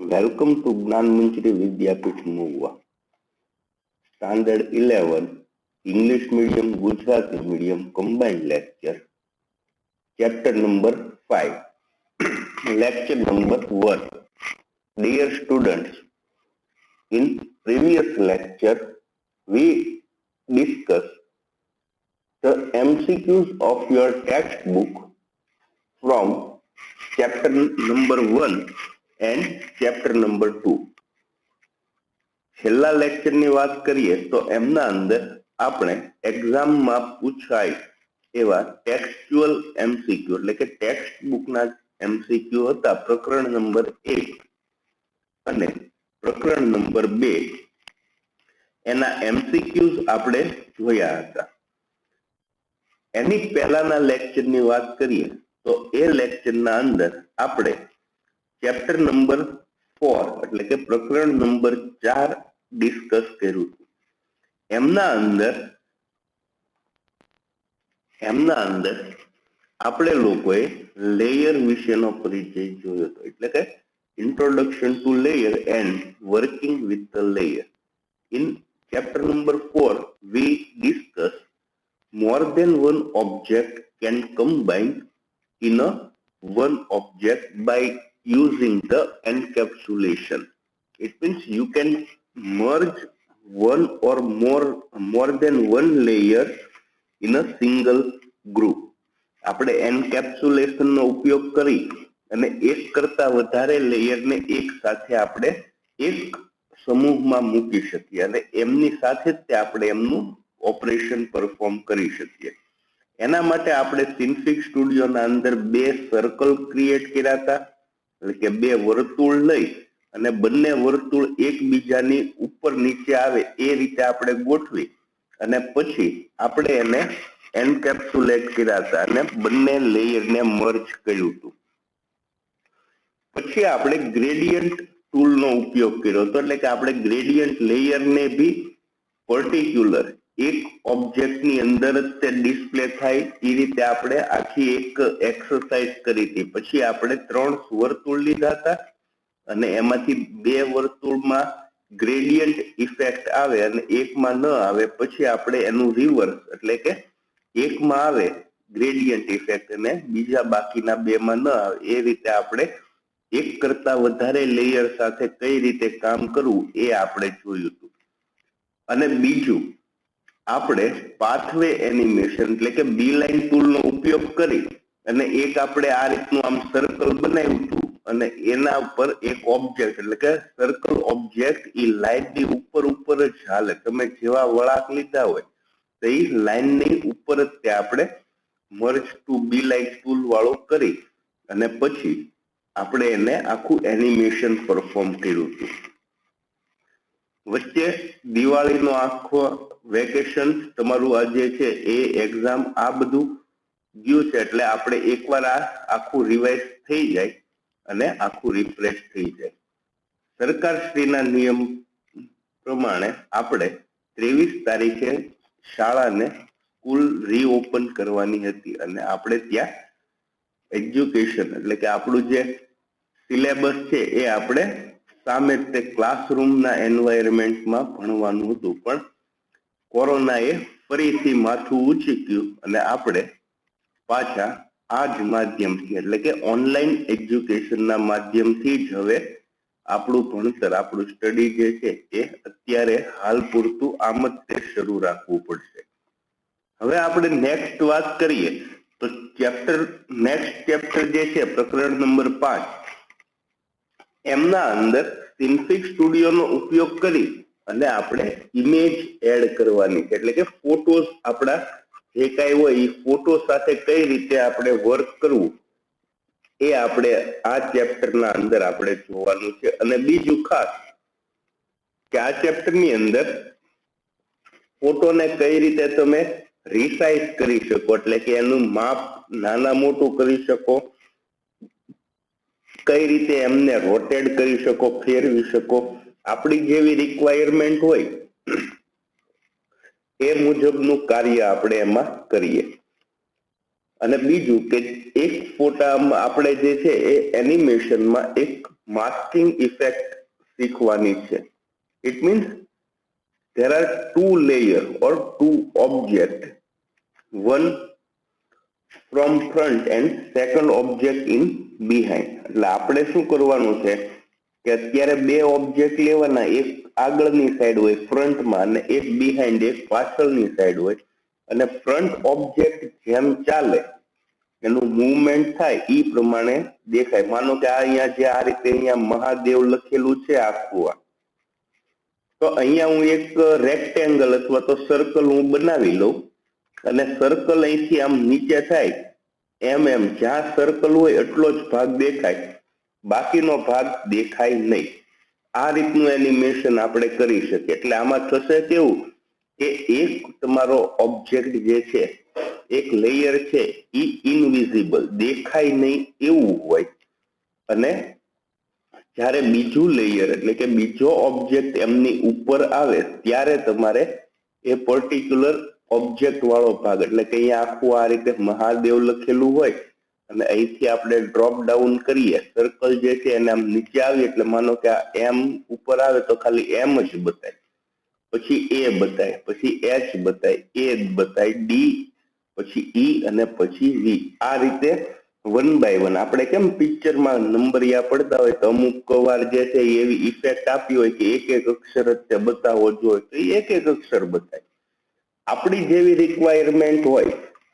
Welcome to Gnan Manchri Vidyapeeth Mhuvwa. Standard 11 English Medium Gujarati Medium Combined Lecture. Chapter number 5. Lecture number 1. Dear students, in previous lecture we discussed the MCQs of your textbook from chapter number 1 and chapter number 2. છેલ્લા lecture ની વાત કરીએ તો એમના અંદર આપણે એક્ઝામમાં પૂછાય એવા ટેક્સ્ચ્યુઅલ એમસીક્યુ એટલે કે ટેક્સ્ટ બુકના એમસીક્યુ હતા પ્રકરણ નંબર 1 અને પ્રકરણ નંબર 2 એના એમસીક્યુઝ આપણે જોયા હતા. એની પહેલાના લેક્ચરની વાત કરીએ તો એ લેક્ચરના અંદર આપણે ચેપ્ટર નંબર 4 એટલે કે પ્રકરણ નંબર 4 ડિસ્કસ કર્યું હતું. એમના અંદર આપણે લોકોએ લેયર વિશેનો પરિચય જોયો હતો એટલે કે introduction to layer and working with the layer. In chapter number 4 we discuss more than one object can combine in a one object by using the encapsulation. It means you can merge one or more than one layer in a single group. આપણે encapsulation નો ઉપયોગ કરી અને એક કરતા વધારે layer ને એક સાથે આપણે એક સમૂહમાં મૂકી શકીએ અને એમની સાથે જ આપણે એમનું ઓપરેશન પરફોર્મ કરી શકીએ. એના માટે આપણે સિન્ફિક સ્ટુડિયોના અંદર બે સર્કલ ક્રિએટ કર્યા હતા એટલે કે બે વર્તુળ લઈ અને બંને વર્તુળ એકબીજાની ઉપર નીચે આવે એ રીતે આપણે ગોઠવી અને પછી આપણે એને એન્કેપ્સ્યુલેટ કર્યા હતા અને બંને લેયરને મર્જ કર્યું હતું. પછી આપણે ગ્રેડિયન્ટ ટૂલનો ઉપયોગ કર્યો હતો એટલે કે આપણે ગ્રેડિયન્ટ લેયરને બી પર્ટિક્યુલર એક ઓબ્જેક્ટની અંદર જ તે ડિસ્પ્લે થાય એ રીતે આપણે આખી એક એક્સરસાઇઝ કરી હતી. પછી આપણે 3 વર્તુળ લીધા હતા અને એમાંથી 2 વર્તુળમાં ગ્રેડિયન્ટ ઇફેક્ટ આવે અને એકમાં ન આવે પછી આપણે એનું રિવર્સ એટલે કે એકમાં આવે ગ્રેડિયન્ટ ઇફેક્ટ અને બીજા બાકીના 2માં ન આવે એ રીતે આપણે એક કરતા વધારે લેયર સાથે કઈ રીતે કામ કરવું એ આપણે જોયું હતું. અને બીજું આપણે પાથવે એનિમેશન એટલે કે બી લાઈન ટૂલનો ઉપયોગ કરી અને એક આપણે આ રીતનું આમ સર્કલ બનાવ્યું હતું અને એના ઉપર એક ઓબ્જેક્ટ એટલે કે સર્કલ ઓબ્જેક્ટ એ લાઈનની ઉપર જ હાલે. તમે જેવા વળાંક લીધા હોય તો એ લાઈનની ઉપર જ તે આપણે મર્જ ટુ બી લાઈન ટૂલ વાળો કરી અને પછી આપણે એને આખું એનિમેશન પરફોર્મ કર્યું હતું. વચ્ચે દિવાળીનો આખો વેકેશન તમારું આ જે છે એ એક્ઝામ આ બધું ગયું છે એટલે આપણે એકવાર આ આખું રિવાઇઝ થઈ જાય અને આખું રિફ્રેશ થઈ જાય. સરકારશ્રીના નિયમ પ્રમાણે આપણે 23 તારીખે શાળાને સ્કૂલ રીઓપન કરવાની હતી અને આપણે ત્યાં એજ્યુકેશન એટલે કે આપણું જે સિલેબસ છે એ આપણે સામે તે ક્લાસરૂમના એન્વાયરમેન્ટમાં ભણવાનું હતું પણ કોરોનાએ ફરીથી માથું ઉચક્યું અને આપણે પાછા આ જ માધ્યમથી એટલે કે ઓનલાઈન એજ્યુકેશનના માધ્યમથી જ હવે આપણું ભણતર આપણું સ્ટડી જે છે એ અત્યારે હાલ પૂરતું આમ જ તે શરૂ રાખવું પડશે. હવે આપણે નેક્સ્ટ વાત કરીએ તો નેક્સ્ટ ચેપ્ટર જે છે પ્રકરણ નંબર 5 એમના અંદર સિન્ફિક સ્ટુડિયોનો ઉપયોગ કરી અને આપણે ઇમેજ એડ કરવાની એટલે કે ફોટોસ આપણા જે કાંઈ હોય એ ફોટો સાથે કઈ રીતે આપણે વર્ક કરવું એ આપણે આ ચેપ્ટરના અંદર આપણે જોવાનું છે. અને બીજું ખાસ કે આ ચેપ્ટરની અંદર ફોટોને કઈ રીતે તમે રિસાઇઝ કરી શકો એટલે કે એનું માપ નાના મોટું કરી શકો, કઈ રીતે એમને રોટેટ કરી શકો, ફેરવી શકો, આપણી જેવી રિક્વાયરમેન્ટ હોય એ મુજબનું કાર્ય આપણે એમાં કરીએ. અને બીજું કે એક ફોટામાં આપણે જે છે એ એનિમેશનમાં એક માસ્કિંગ ઇફેક્ટ શીખવાની છે. It means there are two layer or two object, one from front and second object in behind. એટલે આપણે શું કરવાનું છે કે અત્યારે બે ઓબ્જેક્ટ લેવાના, એક આગળની સાઈડ હોય ફ્રન્ટમાં અને એક બિહાઇન્ડ એક પાછળની સાઈડ હોય, અને ફ્રન્ટ ઓબ્જેક્ટ જેમ ચાલે એનું મૂવમેન્ટ થાય એ પ્રમાણે દેખાય. માનો કે અહીંયા જે આ રીતે અહીંયા મહાદેવ લખેલું છે આખું, તો અહીંયા હું એક રેક્ટેંગલ અથવા તો સર્કલ હું બનાવી લઉં અને સર્કલ અહીંથી આમ નીચે થાય એમ એમ જ્યાં સર્કલ હોય એટલો જ ભાગ દેખાય, બાકીનો ભાગ દેખાય નહીં. આ રીતનું એનિમેશન આપણે કરી શકીએ. એટલે આમાં થશે કેવું કે એક તમારો ઓબ્જેક્ટ જે છે એક લેયર છે એ ઇનવિઝિબલ દેખાય નહીં એવું હોય, અને જ્યારે બીજું લેયર એટલે કે બીજો ઓબ્જેક્ટ એમની ઉપર આવે ત્યારે તમારે એ પર્ટિક્યુલર ઓબ્જેક્ટ વાળો ભાગ, એટલે કે અહીંયા આખું આ રીતે મહાદેવ લખેલું હોય અને અહીંથી આપણે ડ્રોપ ડાઉન કરીએ, સર્કલ જે છે એને આમ નીચે આવીએ એટલે માનો કે આ એમ ઉપર આવે તો ખાલી એમ જ બતાય, પછી એ બતાય, પછી એચ બતાય, એ બતાય, ડી, પછી ઈ અને પછી વી. આ રીતે વન બાય વન આપણે કેમ પિક્ચરમાં નંબરિયા પડતા હોય તો અમુક વાર જે છે એવી ઇફેક્ટ આપી હોય કે એક એક અક્ષર જ બતાવવો જોઈએ તો એક એક અક્ષર બતાય. આપણી જેવી રિક્વાયરમેન્ટ હોય,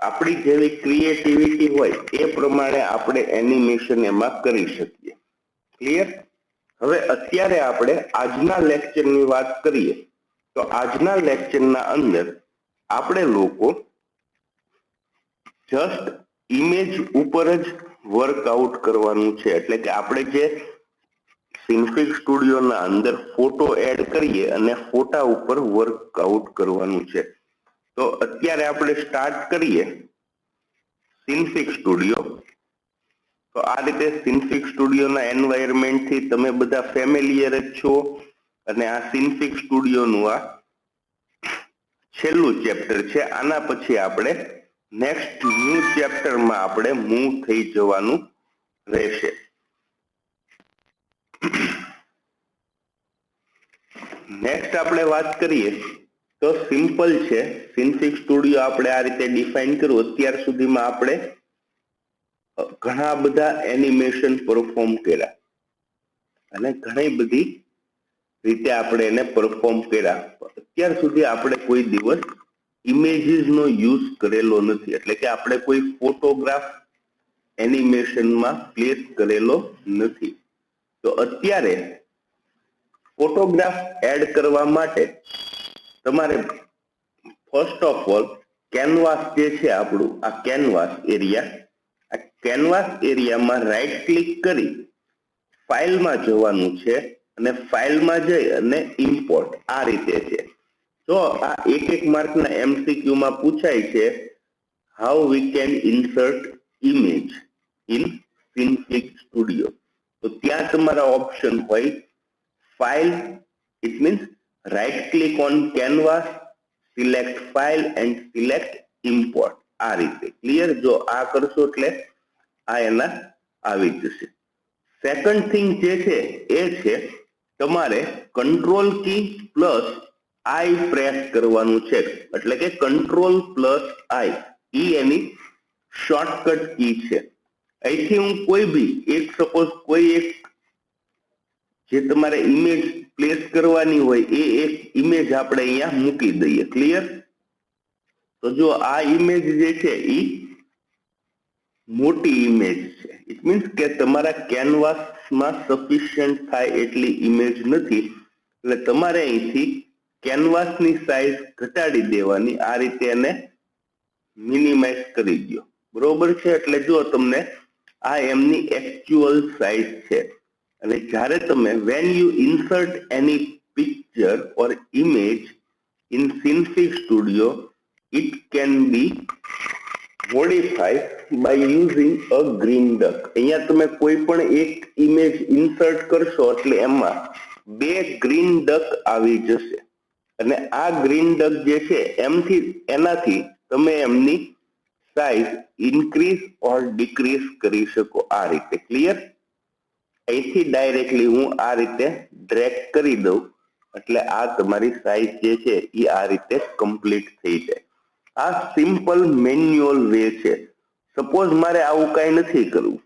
આપણી જેવી ક્રિએટિવિટી હોય એ પ્રમાણે આપણે એનિમેશન એમાં કરી શકીએ. ક્લિયર? હવે અત્યારે આપણે આજના લેક્ચરની વાત કરીએ તો આજના લેક્ચરના અંદર આપણે લોકો જસ્ટ ઇમેજ ઉપર જ વર્કઆઉટ કરવાનું છે. એટલે કે આપણે જે સિન્ફિક સ્ટુડિયોના અંદર ફોટો એડ કરીએ અને ફોટા ઉપર વર્કઆઉટ કરવાનું છે. તો અત્યારે આપણે સ્ટાર્ટ કરીએ સિન્ફિક સ્ટુડિયો. તો આ રીતે સિન્ફિક સ્ટુડિયોના એન્વાયરમેન્ટથી તમે બધા ફેમિલિયર જ છો, અને આ સિન્ફિક સ્ટુડિયોનું આ છેલ્લું ચેપ્ટર છે. આના પછી આપણે નેક્સ્ટ ન્યૂ ચેપ્ટરમાં આપણે મૂવ થઈ જવાનું રહેશે. નેક્સ્ટ આપણે વાત કરીએ તો સિમ્પલ છે. સિન્ફિક સ્ટુડિયો આપણે આ રીતે ડિફાઇન કર્યું. અત્યાર સુધીમાં આપણે ઘણા બધા એનિમેશન પરફોર્મ કર્યા અને ઘણી બધી રીતે આપણે એને પરફોર્મ કર્યા. અત્યાર સુધી આપણે કોઈ દિવસ ઇમેજીસ નો યુઝ કરેલો નથી. એટલે કે આપણે કોઈ ફોટોગ્રાફ એનિમેશનમાં પ્લેસ કરેલો નથી. તો અત્યારે ફોટોગ્રાફ એડ કરવા માટે તમારે ફર્સ્ટ ઓફ ઓલ કેનવાસ જે છે આપણું આ કેનવાસ એરિયામાં રાઈટ ક્લિક કરી ફાઇલમાં જવાનું છે અને ફાઇલમાં જઈ અને ઇમ્પોર્ટ આ રીતે છે. તો આ એક એક માર્કના એમસીક્યુમાં પૂછાય છે how we can insert image in Synfig studio. તો ત્યાં તમારા ઓપ્શન હોય file, it means right click on canvas, select file and select import. આ રીતે ક્લિયર? જો આ કરશો એટલે આ એના આવી જશે. સેકન્ડ થિંગ જે છે એ છે તમારે કંટ્રોલ કી પ્લસ આઈ પ્રેસ કરવાનું છે. એટલે કે કંટ્રોલ પ્લસ આઈ ઈ એની શોર્ટકટ કી છે. અહીંથી હું કોઈ બી એક સપોઝ કોઈ એક જે તમારે ઇમેજ પ્લેસ કરવાની હોય એ એક ઇમેજ આપણે અહીંયા મૂકી દઈએ. ક્લિયર? તો જો આ ઇમેજ જે છે ઈ મોટી ઇમેજ છે. ઇટ મીન્સ કે તમારા કેનવાસમાં સફિશિયન્ટ થાય એટલી ઇમેજ નથી, એટલે તમારે અહીંથી કેનવાસની સાઈઝ ઘટાડી દેવાની. આ રીતે એને મિનિમાઇઝ કરી દો. બરોબર છે? એટલે જો તમને આ એમની એકચ્યુઅલ સાઈઝ છે. અને જ્યારે તમે when you insert any picture or image in Synfig Studio, it can be modified by using a green duck. અહીંયા તમે કોઈ પણ એક ઇમેજ ઇન્સર્ટ કરશો એટલે એમાં બે ગ્રીન ડક આવી જશે, અને આ ગ્રીન ડક જે છે એનાથી તમે એમની સાઇઝ ઇન્ક્રીઝ ઓર ડિક્રીઝ કરી શકો આ રીતે. ક્લિયર? અહીંથી ડાયરેક્ટલી હું આ રીતે ડ્રેગ કરી દઉં એટલે આ તમારી સાઇઝ જે છે એ આ રીતે કમ્પ્લીટ થઈ જાય. આ સિમ્પલ મેન્યુઅલ વે છે. સપોઝ મારે આવું કઈ નથી કરવું,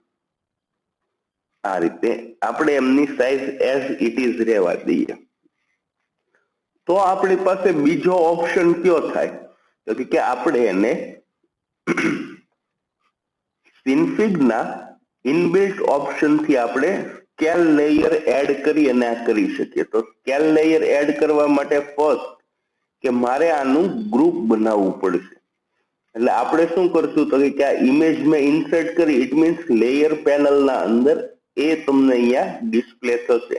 આ રીતે આપણે એમની સાઇઝ એઝ ઇટ ઇઝ રહેવા દઈએ, તો આપણી પાસે બીજો ઓપ્શન કયો થાય? તો કે આપણે એને સિન્ફિગ ના ઇનબિલ્ટ ઓપ્શન થી આપણે સ્કેલ લેયર એડ કરી અને આ કરી શકીએ. તો સ્કેલ લેયર એડ કરવા માટે ફર્સ્ટ કે મારે આનું ગ્રુપ બનાવવું પડશે. એટલે આપણે શું કરશું તો કે આ ઇમેજ મેં ઇન્સર્ટ કરી, ઇટ મીન્સ લેયર પેનલ ના અંદર એ તમને અહીંયા ડિસ્પ્લે થશે.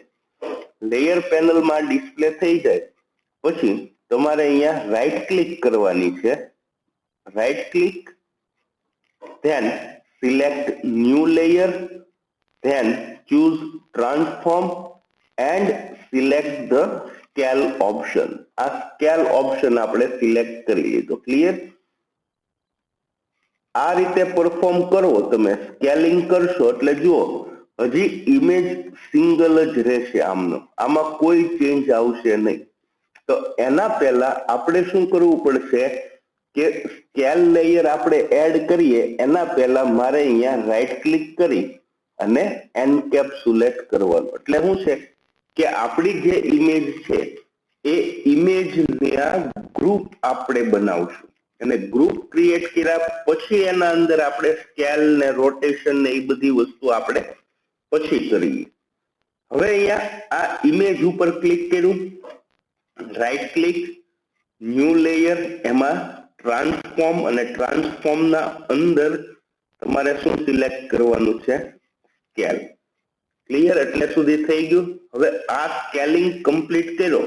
લેયર પેનલમાં ડિસ્પ્લે થઈ જાય પછી તમારે અહીંયા રાઈટ ક્લિક કરવાની છે. Right click, then select new layer, then choose transform and select the scale option. આ scale option આપણે સિલેક્ટ કરી લીધો. ક્લિયર? આ રીતે પરફોર્મ કરો તમે, સ્કેલિંગ કરશો એટલે જુઓ હજી ઇમેજ સિંગલ જ રહેશે આમનો, આમાં કોઈ ચેન્જ આવશે નહીં. તો એના પહેલા આપણે શું કરવું પડશે કે સ્કેલ લેયર આપણે એડ કરીએ એના પહેલા મારે અહીંયા રાઈટ ક્લિક કરી અને એન્કેપ્સ્યુલેટ કરવાનું. એટલે શું છે કે આપણી જે ઇમેજ છે એ ઇમેજના ગ્રુપ આપણે બનાવશું અને ગ્રુપ ક્રિએટ કર્યા પછી એના અંદર આપણે સ્કેલ ને રોટેશન ને એ બધી વસ્તુ આપણે પછી કરીએ. હવે અહીંયા આ ઇમેજ ઉપર ક્લિક કર્યું, રાઈટ ક્લિક, ન્યૂ લેયર, એમાં ટ્રાન્સફોર્મ અને ટ્રાન્સફોર્મ ના અંદર તમારે શું સિલેક્ટ કરવાનું છે? સ્કેલ. ક્લિયર? એટલે સુધી થઈ ગયું. હવે આ સ્કેલિંગ કમ્પ્લીટ કર્યો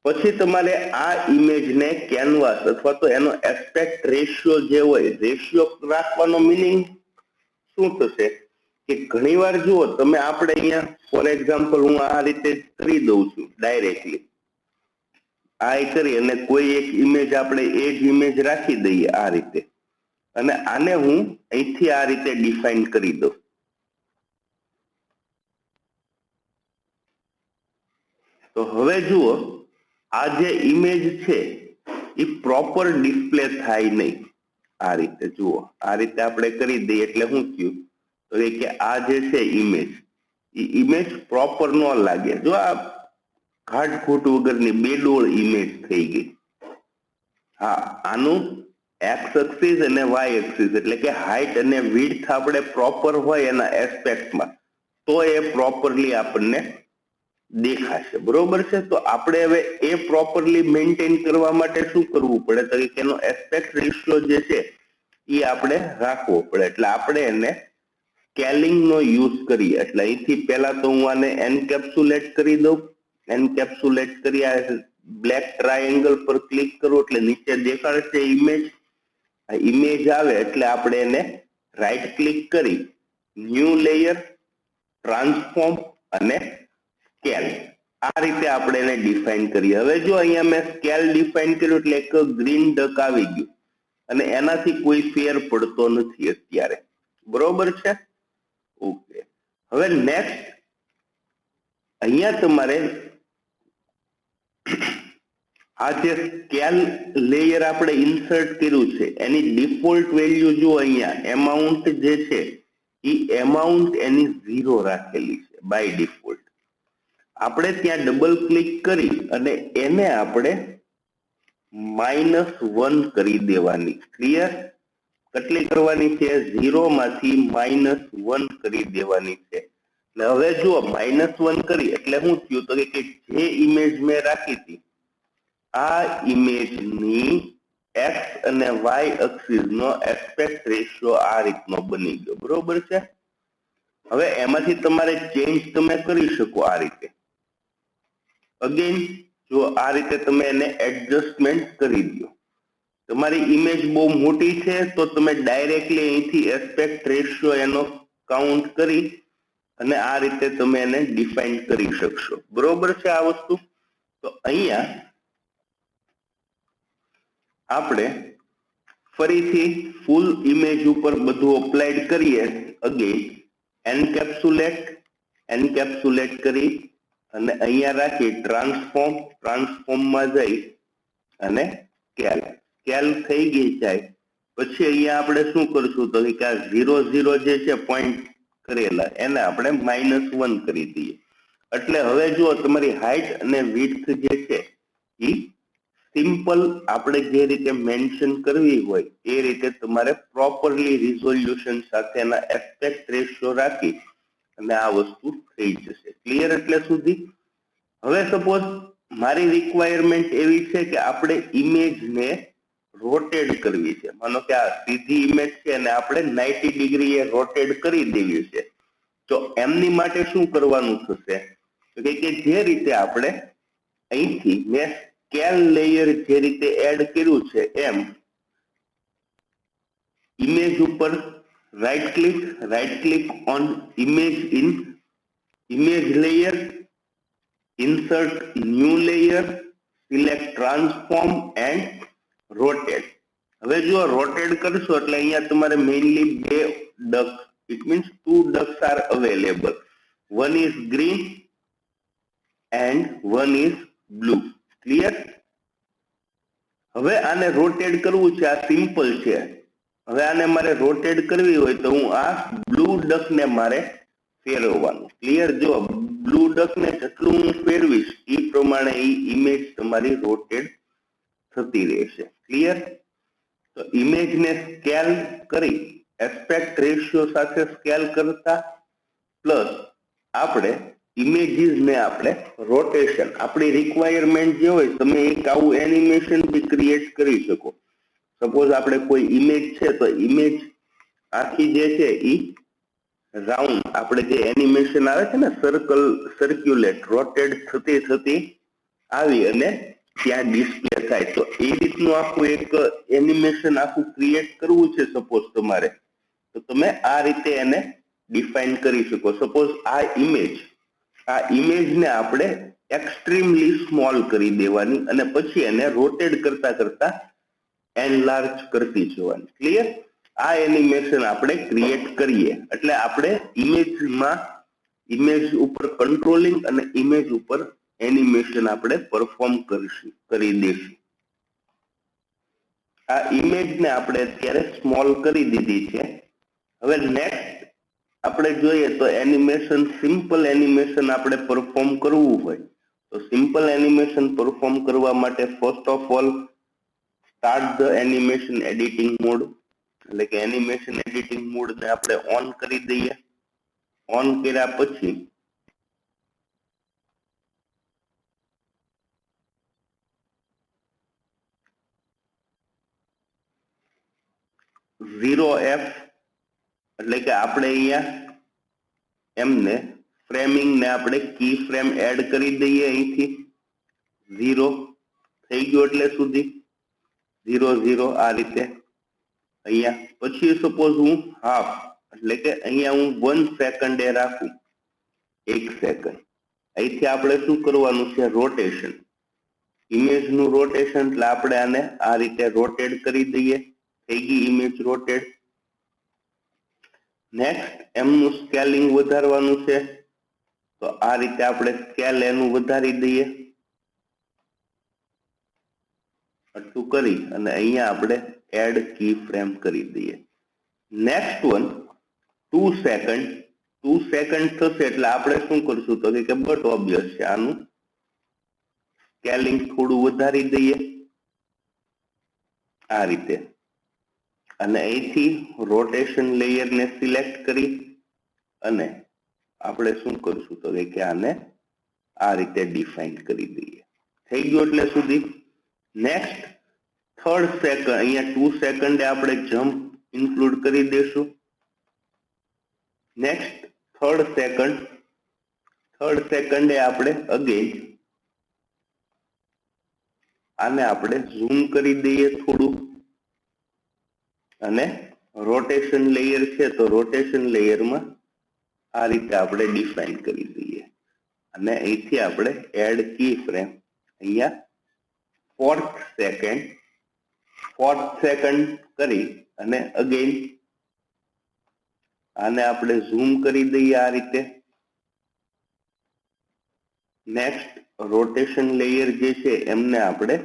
પછી તમારે આ ઇમેજને કેનવાસ અથવા તો એનો એસ્પેક્ટ રેશિયો જે હોય, રેશિયો રાખવાનો મિનિંગ શું થશે કે ઘણીવાર જુઓ તમે, આપણે અહીંયા ફોર એક્ઝામ્પલ હું આ રીતે કરી દઉં છું ડાયરેક્ટલી, આ કરી અને કોઈ એક ઇમેજ આપણે એ જ ઇમેજ રાખી દઈએ આ રીતે અને આને હું અહીંથી આ રીતે ડિફાઇન કરી દઉં. તો હવે જુઓ આ જે ઇમેજ છે એ પ્રોપર ડિસ્પ્લે થાય નહીં. આ રીતે જુઓ, આ રીતે આપણે કરી દઈએ એટલે શું થયું તો કે આ જે છે ઇમેજ, એ ઇમેજ પ્રોપર ન લાગે. જો આ ઘાટઘૂટ વગરની બેડોળ ઇમેજ થઈ ગઈ. હા, આનું એક્સ એક્સિસ અને વાય એક્સિસ એટલે કે હાઇટ અને વિડ્થ આપણે પ્રોપર હોય એના એસ્પેક્ટમાં તો એ પ્રોપરલી આપણને દેખાશે. બરોબર છે? તો આપણે હવે એ પ્રોપરલી મેન્ટેન કરવા માટે શું કરવું પડે તો કે એનો એસ્પેક્ટ રેશિયો જે છે એ આપણે રાખવો પડે. એટલે આપણે એને સ્કેલિંગ નો યુઝ કરીએ. એટલે અહીંથી પહેલા તો હું આને એન્કેપ્સ્યુલેટ કરી દઉં. એન્કેપ્સ્યુલેટ કરી આ બ્લેક ટ્રાયેંગલ પર ક્લિક કરું એટલે નીચે દેખાડશે ઇમેજ. આ ઇમેજ આવે એટલે આપણે એને રાઈટ ક્લિક કરી ન્યૂ લેયર, ટ્રાન્સફોર્મ અને સ્કેલ આ રીતે આપણે એને ડિફાઇન કરીએ. હવે જો અહીંયા મેં સ્કેલ ડિફાઇન કર્યું એટલે એક ગ્રીન ડક આવી ગયું અને એનાથી કોઈ ફેર પડતો નથી અત્યારે. બરોબર છે? ઓકે. હવે નેક્સ્ટ અહીંયા તમારે આ જે સ્કેલ લેયર આપણે ઇન્સર્ટ કર્યું છે એની ડિફોલ્ટ વેલ્યુ જો અહીંયા એમાઉન્ટ જે છે એ એમાઉન્ટ એની 0 રાખેલી છે બાય ડિફોલ્ટ. આપણે ત્યાં ડબલ ક્લિક કરી અને એને આપણે -1 કરી દેવાની. ક્લિયર? કેટલી કરવાની છે? 0 માંથી -1 કરી દેવાની છે. એટલે હવે જુઓ -1 કરી એટલે શું થયું તો કે જે ઇમેજ મેં રાખી હતી આ ઇમેજની એક્સ અને વાય એક્સિસ નો એસ્પેક્ટ રેશિયો આ રીતનો બની ગયો. બરોબર છે? હવે એમાંથી તમારે ચેન્જ તમે કરી શકો આ રીતે. અગેન જો આ રીતે તમે એને એડજસ્ટમેન્ટ કરી દો. તમારી ઇમેજ બહુ મોટી છે તો તમે ડાયરેક્ટલી અહીંથી એસ્પેક્ટ રેશિયો એનો કાઉન્ટ કરી અને આ રીતે તમે એને ડિફાઇન કરી શકશો. બરોબર છે આ વસ્તુ? તો અહીંયા આપણે ફરીથી ફૂલ ઇમેજ ઉપર બધું અપ્લાઈડ કરીએ. અગેન એન્કેપ્સુલેટ કરી અને અહીંયા રાખી ટ્રાન્સફોર્મમાં જઈ અને સ્કેલ થઈ ગઈ જાય પછી અહીંયા આપણે શું કરશું તો કે આ 0 જે છે પોઈન્ટ કરેલા એને આપણે -1 કરી દઈએ. એટલે હવે જો તમારી હાઈટ અને વિડ્થ જે છે એ સિમ્પલ આપણે જે રીતે મેન્શન કરવી હોય એ રીતે તમારે પ્રોપરલી રિઝોલ્યુશન સાથેના એસ્પેક્ટ રેશિયો રાખી અને આ વસ્તુ થઈ જશે. ક્લિયર એટલે સુધી? હવે સપોઝ મારી રિક્વાયરમેન્ટ એવી છે કે આપણે ઇમેજને રોટેટ કરવી છે. માનો કે આ સીધી ઇમેજ છે અને આપણે 90 ડિગ્રીએ રોટેટ કરી દેવી છે. તો એમની માટે શું કરવાનું થશે કે જે રીતે આપણે અહીંથી મેં સ્કેલ લેયર જે રીતે એડ કર્યું છે એમ ઇમેજ ઉપર right click on image in image layer, insert new layer, select transform and rotate. હવે જો રોટેટ કરશો એટલે અહીંયા તમારે મેઇનલી બે ducks, it means 2 ducks are available. One is green and one is blue. Clear? હવે આને રોટેટ કરવું છે, આ સિમ્પલ છે. હવે આને મારે રોટેટ કરવી હોય તો હું આ બ્લુ ડક ને મારે ફેરવવાનું. ક્લિયર? જો બ્લુ ડક ને જેટલું હું ફેરવીશ એ પ્રમાણે એ ઇમેજ તમારી રોટેટ થતી રહેશે. ક્લિયર? તો ઇમેજ ને સ્કેલ કરી એસ્પેક્ટ રેશિયો સાથે સ્કેલ કરતા પ્લસ આપણે ઇમેજીસ ને આપણે રોટેશન આપણી રિક્વાયરમેન્ટ જે હોય તમે એક આવું એનિમેશન બી ક્રિએટ કરી શકો. સપોઝ આપણે કોઈ ઇમેજ છે તો ઇમેજ આખી જે છે એ રાઉન્ડ આપણે જે એનિમેશન આવે છે ને સર્ક્યુલેટ રોટેટ થતી આવી અને ત્યાં ડિસ્પ્લે થાય. તો એ રીતનું આખું એક એનિમેશન આખું ક્રિએટ કરવું છે સપોઝ તમારે તો તમે આ રીતે એને ડિફાઇન કરી શકો. સપોઝ આ ઇમેજને આપણે એક્સ્ટ્રીમલી સ્મોલ કરી દેવાની અને પછી એને રોટેટ કરતા એનલાર્જ કરતી જવાની. ક્લિયર? આ એનિમેશન આપણે ક્રિએટ કરીએ એટલે આપણે ઇમેજ ઉપર કંટ્રોલિંગ અને ઇમેજ ઉપર એનિમેશન આપણે પરફોર્મ કરી દઈશું. આ ઇમેજને આપણે અત્યારે સ્મોલ કરી દીધી છે. હવે નેક્સ્ટ આપણે જોઈએ તો એનિમેશન સિમ્પલ એનિમેશન આપણે પરફોર્મ કરવું હોય તો સિમ્પલ એનિમેશન પરફોર્મ કરવા માટે first of all start the animation editing mode એટલે કે એનિમેશન એડિટિંગ મોડ ને આપણે ઓન કરી દઈએ. ઓન કર્યા પછી F એટલે કે આપણે અહીંયા એમને ફ્રેમિંગ ને આપણે કી ફ્રેમ એડ કરી દઈએ. અહીંથી 0 થઈ ગયો એટલે સુધી 0 આ રીતે અહીંયા. પછી સપોઝ હું હાફ એટલે કે અહીંયા હું 1 સેકન્ડે રાખું 1 સેકન્ડ. અહીંથી આપણે શું કરવાનું છે રોટેશન ઇમેજ નું રોટેશન એટલે આપણે આને આ રીતે રોટેટ કરી દઈએ. થઈ ગઈ ઇમેજ રોટેટ. નેક્સ્ટ એમનું સ્કેલિંગ વધારવાનું છે તો આ રીતે આપણે સ્કેલ એનું વધારી દઈએ આટલું કરી અને અહીંયા આપણે એડ કી ફ્રેમ કરી દઈએ. નેક્સ્ટ વન 2 સેકન્ડ થશે એટલે આપણે શું કરશું તો કે બટ ઓબ્વિયસ છે આનું સ્કેલિંગ થોડું વધારી દઈએ આ રીતે અને અહીંથી રોટેશન લેયર ને સિલેક્ટ કરી અને આપણે શું કરશું તો કે આને આ રીતે ડિફાઇન કરી દઈએ. થઈ ગયું એટલે સુધી. નેક્સ્ટ 3rd સેકન્ડ અહીંયા 2 સેકન્ડે આપણે જમ્પ ઇન્ક્લુડ કરી દેશું. નેક્સ્ટ 3rd સેકન્ડે આપણે અગેન આને આપણે ઝૂમ કરી દઈએ થોડું અને રોટેશન લેયર છે તો રોટેશન લેયરમાં આ રીતે આપણે ડિફાઇન કરી દઈએ અને અહીંથી આપણે એડ કી ફ્રેમ અહીંયા 4th સેકન્ડ 4th સેકન્ડ કરી અને અગેન આને આપણે ઝૂમ કરી દઈએ આ રીતે. નેક્સ્ટ રોટેશન લેયર જે છે એમને આપણે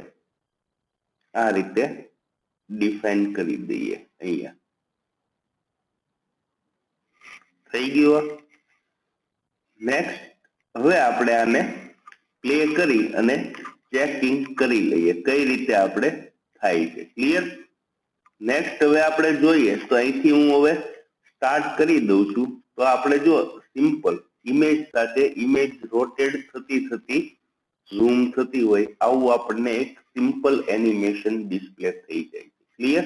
આ રીતે ડિફાઇન કરી દઈએ અહીંયા. થઈ ગયું. નેક્સ્ટ હવે આપણે આને પ્લે કરી અને ચેકિંગ કરી લઈએ કઈ રીતે આપણે થાય છે. ક્લિયર. નેક્સ્ટ હવે આપણે જોઈએ તો અહીંથી હું હવે સ્ટાર્ટ કરી દઉં છું તો આપણે જો સિમ્પલ ઇમેજ સાથે ઇમેજ રોટેટ થતી થતી ઝૂમ થતી હોય આવું આપણને એક સિમ્પલ એનિમેશન ડિસ્પ્લે થઈ જાય છે. ક્લિયર.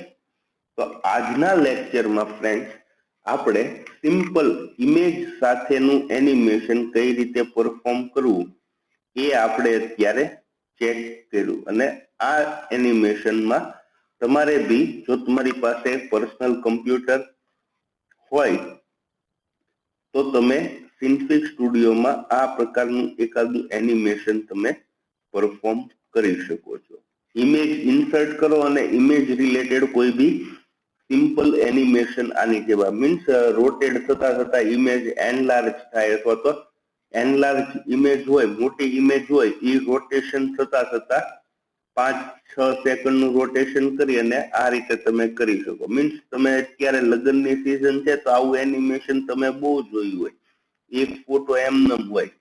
તો આજના લેક્ચરમાં ફ્રેન્ડ્સ આપણે સિમ્પલ ઇમેજ સાથેનું એનિમેશન કઈ રીતે પરફોર્મ કરવું એ આપણે અત્યારે ચેક કર્યું. અને આ એનિમેશનમાં તમારે બી જો તમારી પાસે પર્સનલ કમ્પ્યુટર હોય તો તમે સિન્ફિક સ્ટુડિયોમાં આ પ્રકારનું એકાદું એનિમેશન તમે પરફોર્મ કરી શકો છો. ઇમેજ ઇન્સર્ટ કરો અને ઇમેજ રિલેટેડ કોઈ બી સિમ્પલ એનિમેશન આની જેવા મીન્સ રોટેટ થતા થતા ઇમેજ એનલાર્જ થાય અથવા તો એનલાર્જ ઇમેજ હોય મોટી ઇમેજ હોય એ રોટેશન થતા થતા 5-6 સેકન્ડનું રોટેશન કરી અને આ રીતે તમે કરી શકો. મીન્સ તમે અત્યારે લગ્નની સિઝન છે તો આવું એનિમેશન તમે બહુ જોયું હોય. એક ફોટો એમનેમ હોય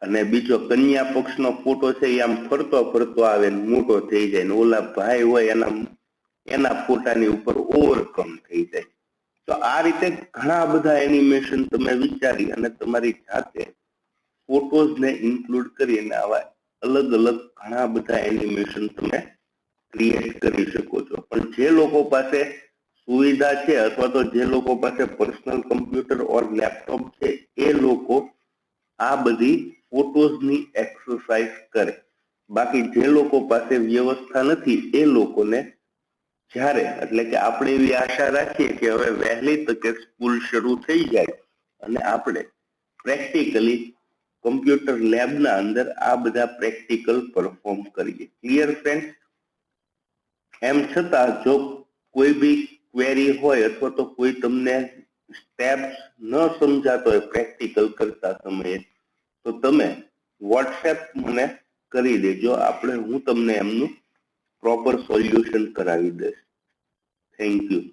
અને બીજો કન્યા પક્ષનો ફોટો છે એ આમ ફરતો ફરતો આવે મોટો થઈ જાય ને ઓલા ભાઈ હોય એના ફોટાની ઉપર ઓવરકમ થઈ જાય. તો આ રીતે ઘણા બધા એનિમેશન તમે વિચારી અને તમારી જાતે ફોટોઝને ઇન્ક્લુડ કરીને આવા અલગ અલગ ઘણા બધા એનિમેશન તમે ક્રિએટ કરી શકો છો. પણ જે લોકો પાસે સુવિધા છે અથવા તો જે લોકો પાસે પર્સનલ કમ્પ્યુટર ઓર લેપટોપ છે એ લોકો આ બધી ફોટોઝની એક્સરસાઇઝ કરે. બાકી જે લોકો પાસે વ્યવસ્થા નથી એ લોકોને જ્યારે એટલે કે આપણે એવી આશા રાખીએ કે હવે વહેલી તકે સ્કૂલ શરૂ થઈ જાય અને આપણે પ્રેક્ટિકલી કમ્પ્યુટર લેબના અંદર આ બધા પ્રેક્ટિકલ પરફોર્મ કરીએ. Clear friends. એમ છતાં જો કોઈ બી ક્વેરી હોય અથવા તો કોઈ તમને સ્ટેપ્સ ન સમજાતો હોય પ્રેક્ટિકલ કરતા સમયે તો તમે વોટ્સએપ મને કરી દેજો. હું તમને એમનું પ્રોપર સોલ્યુશન કરાવી દઈશ. Thank you.